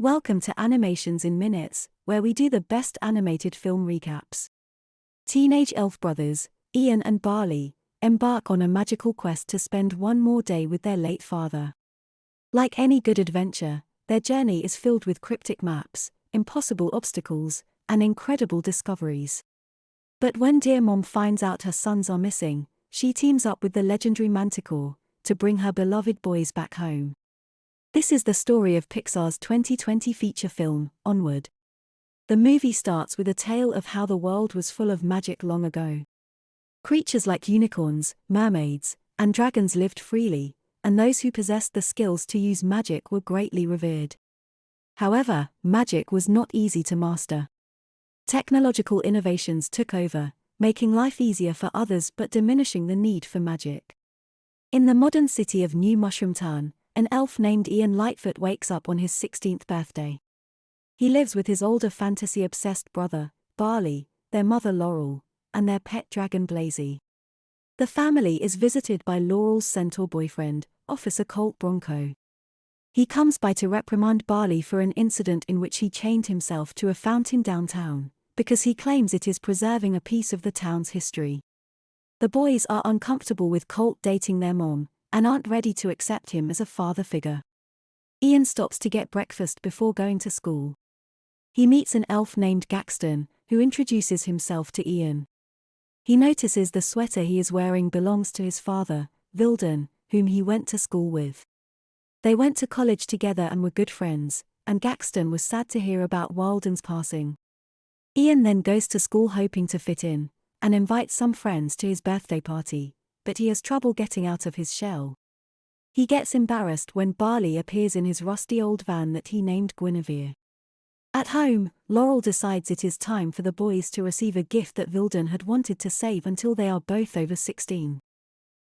Welcome to Animations in Minutes, where we do the best animated film recaps. Teenage elf brothers, Ian and Barley, embark on a magical quest to spend one more day with their late father. Like any good adventure, their journey is filled with cryptic maps, impossible obstacles, and incredible discoveries. But when dear mom finds out her sons are missing, she teams up with the legendary manticore to bring her beloved boys back home. This is the story of Pixar's 2020 feature film, Onward. The movie starts with a tale of how the world was full of magic long ago. Creatures like unicorns, mermaids, and dragons lived freely, and those who possessed the skills to use magic were greatly revered. However, magic was not easy to master. Technological innovations took over, making life easier for others but diminishing the need for magic. In the modern city of New Mushroom Town, an elf named Ian Lightfoot wakes up on his 16th birthday. He lives with his older fantasy-obsessed brother, Barley, their mother Laurel, and their pet dragon Blazy. The family is visited by Laurel's centaur boyfriend, Officer Colt Bronco. He comes by to reprimand Barley for an incident in which he chained himself to a fountain downtown, because he claims it is preserving a piece of the town's history. The boys are uncomfortable with Colt dating their mom, and aren't ready to accept him as a father figure. Ian stops to get breakfast before going to school. He meets an elf named Gaxton, who introduces himself to Ian. He notices the sweater he is wearing belongs to his father, Vilden, whom he went to school with. They went to college together and were good friends, and Gaxton was sad to hear about Wilden's passing. Ian then goes to school hoping to fit in, and invites some friends to his birthday party, but he has trouble getting out of his shell. He gets embarrassed when Barley appears in his rusty old van that he named Guinevere. At home, Laurel decides it is time for the boys to receive a gift that Vilden had wanted to save until they are both over 16.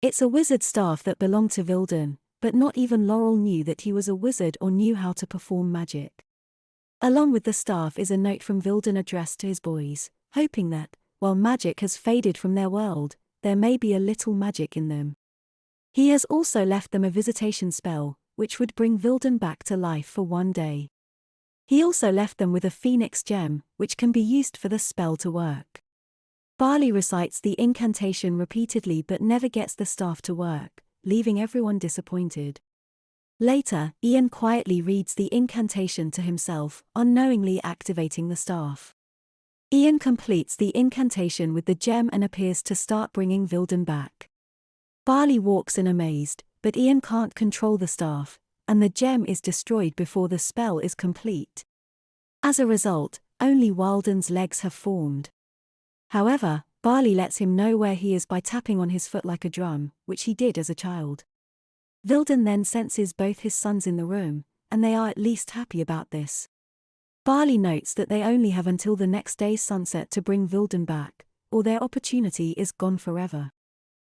It's a wizard staff that belonged to Vilden, but not even Laurel knew that he was a wizard or knew how to perform magic. Along with the staff is a note from Vilden addressed to his boys, hoping that, while magic has faded from their world, there may be a little magic in them. He has also left them a visitation spell, which would bring Vilden back to life for one day. He also left them with a phoenix gem, which can be used for the spell to work. Barley recites the incantation repeatedly but never gets the staff to work, leaving everyone disappointed. Later, Ian quietly reads the incantation to himself, unknowingly activating the staff. Ian completes the incantation with the gem and appears to start bringing Vilden back. Barley walks in amazed, but Ian can't control the staff, and the gem is destroyed before the spell is complete. As a result, only Wilden's legs have formed. However, Barley lets him know where he is by tapping on his foot like a drum, which he did as a child. Vilden then senses both his sons in the room, and they are at least happy about this. Barley notes that they only have until the next day's sunset to bring Vilden back, or their opportunity is gone forever.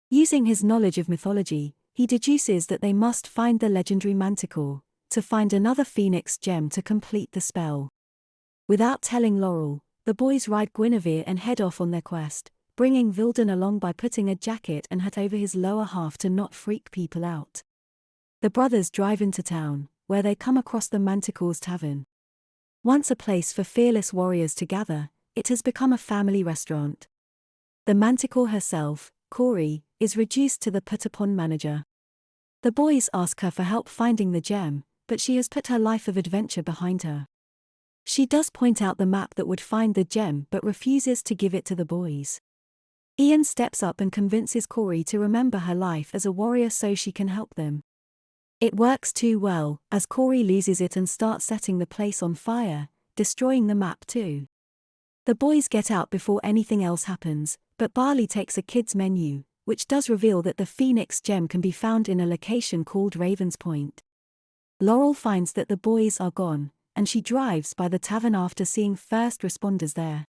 Using his knowledge of mythology, he deduces that they must find the legendary manticore, to find another phoenix gem to complete the spell. Without telling Laurel, the boys ride Guinevere and head off on their quest, bringing Vilden along by putting a jacket and hat over his lower half to not freak people out. The brothers drive into town, where they come across the Manticore's tavern. Once a place for fearless warriors to gather, it has become a family restaurant. The Manticore herself, Corey, is reduced to the put-upon manager. The boys ask her for help finding the gem, but she has put her life of adventure behind her. She does point out the map that would find the gem but refuses to give it to the boys. Ian steps up and convinces Corey to remember her life as a warrior so she can help them. It works too well, as Corey loses it and starts setting the place on fire, destroying the map too. The boys get out before anything else happens, but Barley takes a kid's menu, which does reveal that the Phoenix gem can be found in a location called Raven's Point. Laurel finds that the boys are gone, and she drives by the tavern after seeing first responders there.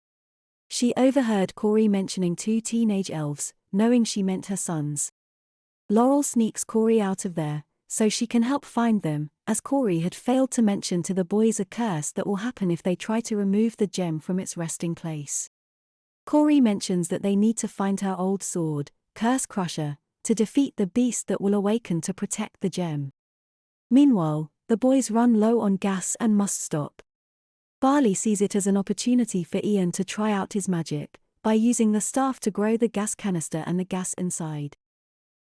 She overheard Corey mentioning two teenage elves, knowing she meant her sons. Laurel sneaks Corey out of there, so she can help find them, as Corey had failed to mention to the boys a curse that will happen if they try to remove the gem from its resting place. Corey mentions that they need to find her old sword, Curse Crusher, to defeat the beast that will awaken to protect the gem. Meanwhile, the boys run low on gas and must stop. Barley sees it as an opportunity for Ian to try out his magic, by using the staff to grow the gas canister and the gas inside.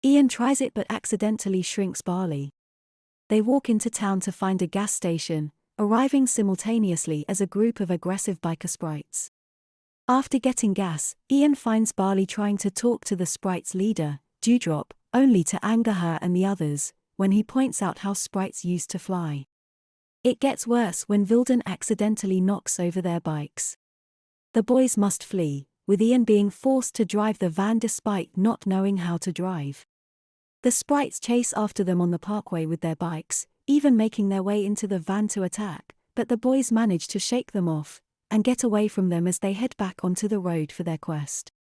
Ian tries it but accidentally shrinks Barley. They walk into town to find a gas station, arriving simultaneously as a group of aggressive biker sprites. After getting gas, Ian finds Barley trying to talk to the sprites' leader, Dewdrop, only to anger her and the others, when he points out how sprites used to fly. It gets worse when Vilden accidentally knocks over their bikes. The boys must flee, with Ian being forced to drive the van despite not knowing how to drive. The sprites chase after them on the parkway with their bikes, even making their way into the van to attack, but the boys manage to shake them off, and get away from them as they head back onto the road for their quest.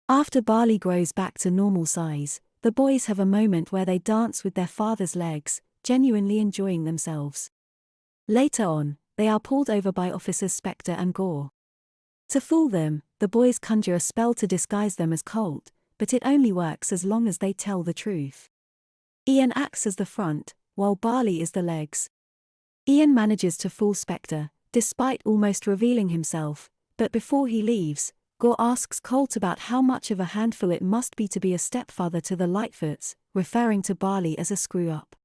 After Barley grows back to normal size, the boys have a moment where they dance with their father's legs, genuinely enjoying themselves. Later on, they are pulled over by Officers Spectre and Gore. To fool them, the boys conjure a spell to disguise them as Colt, but it only works as long as they tell the truth. Ian acts as the front, while Barley is the legs. Ian manages to fool Spectre, despite almost revealing himself, but before he leaves, Gore asks Colt about how much of a handful it must be to be a stepfather to the Lightfoots, referring to Barley as a screw-up.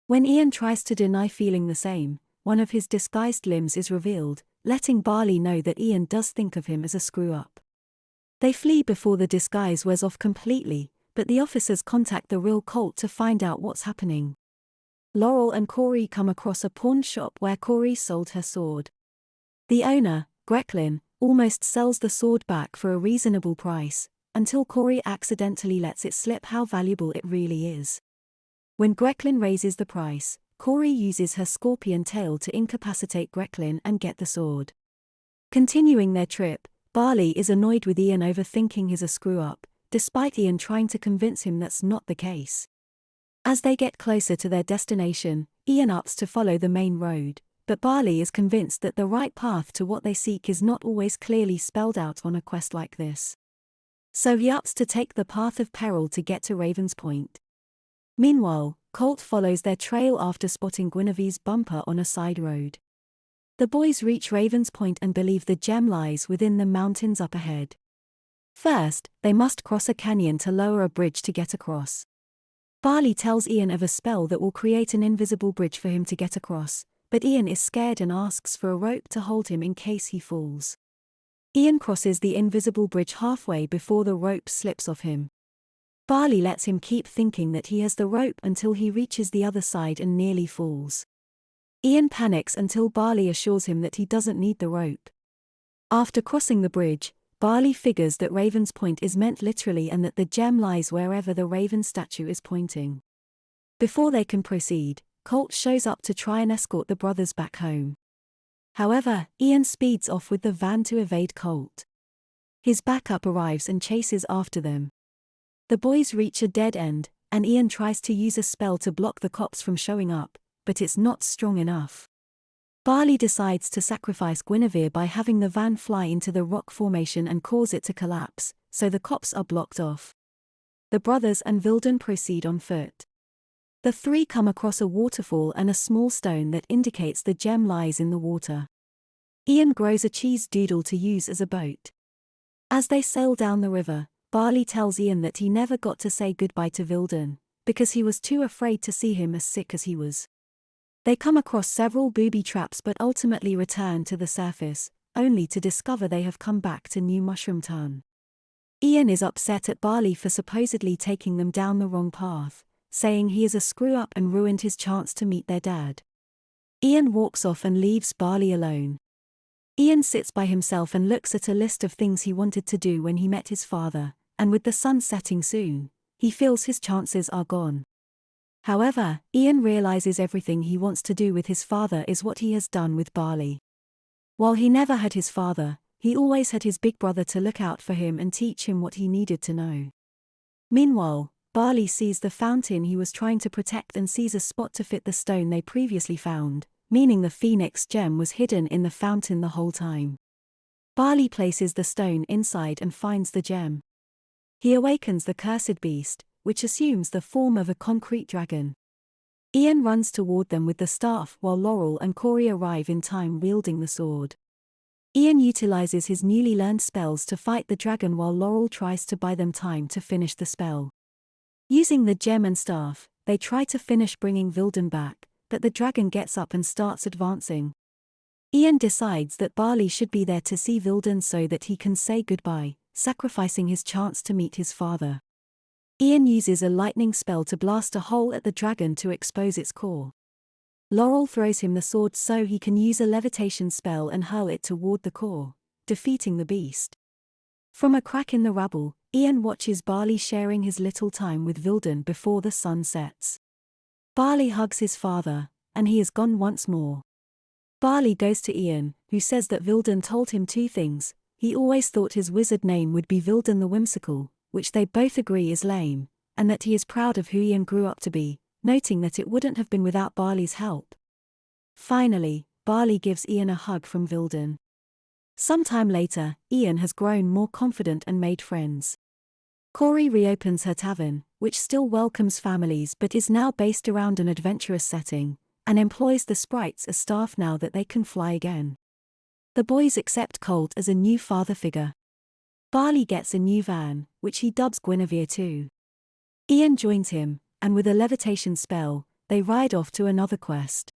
When Ian tries to deny feeling the same, one of his disguised limbs is revealed, letting Barley know that Ian does think of him as a screw-up. They flee before the disguise wears off completely, but the officers contact the real Colt to find out what's happening. Laurel and Corey come across a pawn shop where Corey sold her sword. The owner, Grecklin, almost sells the sword back for a reasonable price, until Corey accidentally lets it slip how valuable it really is. When Grecklin raises the price, Corey uses her scorpion tail to incapacitate Grecklin and get the sword. Continuing their trip, Barley is annoyed with Ian over thinking he's a screw-up, despite Ian trying to convince him that's not the case. As they get closer to their destination, Ian opts to follow the main road, but Barley is convinced that the right path to what they seek is not always clearly spelled out on a quest like this. So he opts to take the path of peril to get to Raven's Point. Meanwhile, Colt follows their trail after spotting Guinevere's bumper on a side road. The boys reach Raven's Point and believe the gem lies within the mountains up ahead. First, they must cross a canyon to lower a bridge to get across. Barley tells Ian of a spell that will create an invisible bridge for him to get across, but Ian is scared and asks for a rope to hold him in case he falls. Ian crosses the invisible bridge halfway before the rope slips off him. Barley lets him keep thinking that he has the rope until he reaches the other side and nearly falls. Ian panics until Barley assures him that he doesn't need the rope. After crossing the bridge, Barley figures that Raven's Point is meant literally and that the gem lies wherever the raven statue is pointing. Before they can proceed, Colt shows up to try and escort the brothers back home. However, Ian speeds off with the van to evade Colt. His backup arrives and chases after them. The boys reach a dead end, and Ian tries to use a spell to block the cops from showing up, but it's not strong enough. Barley decides to sacrifice Guinevere by having the van fly into the rock formation and cause it to collapse, so the cops are blocked off. The brothers and Vilden proceed on foot. The three come across a waterfall and a small stone that indicates the gem lies in the water. Ian grows a cheese doodle to use as a boat. As they sail down the river, Barley tells Ian that he never got to say goodbye to Vilden, because he was too afraid to see him as sick as he was. They come across several booby traps but ultimately return to the surface, only to discover they have come back to New Mushroom Town. Ian is upset at Barley for supposedly taking them down the wrong path, saying he is a screw-up and ruined his chance to meet their dad. Ian walks off and leaves Barley alone. Ian sits by himself and looks at a list of things he wanted to do when he met his father, and with the sun setting soon, he feels his chances are gone. However, Ian realizes everything he wants to do with his father is what he has done with Barley. While he never had his father, he always had his big brother to look out for him and teach him what he needed to know. Meanwhile, Barley sees the fountain he was trying to protect and sees a spot to fit the stone they previously found, meaning the Phoenix gem was hidden in the fountain the whole time. Barley places the stone inside and finds the gem. He awakens the cursed beast, which assumes the form of a concrete dragon. Ian runs toward them with the staff while Laurel and Corey arrive in time wielding the sword. Ian utilizes his newly learned spells to fight the dragon while Laurel tries to buy them time to finish the spell. Using the gem and staff, they try to finish bringing Vilden back, but the dragon gets up and starts advancing. Ian decides that Barley should be there to see Vilden so that he can say goodbye, sacrificing his chance to meet his father. Ian uses a lightning spell to blast a hole at the dragon to expose its core. Laurel throws him the sword so he can use a levitation spell and hurl it toward the core, defeating the beast. From a crack in the rubble, Ian watches Barley sharing his little time with Vilden before the sun sets. Barley hugs his father, and he is gone once more. Barley goes to Ian, who says that Vilden told him two things. He always thought his wizard name would be Vilden the Whimsical, which they both agree is lame, and that he is proud of who Ian grew up to be, noting that it wouldn't have been without Barley's help. Finally, Barley gives Ian a hug from Vilden. Sometime later, Ian has grown more confident and made friends. Corey reopens her tavern, which still welcomes families but is now based around an adventurous setting, and employs the sprites as staff now that they can fly again. The boys accept Colt as a new father figure. Barley gets a new van, which he dubs Guinevere too. Ian joins him, and with a levitation spell, they ride off to another quest.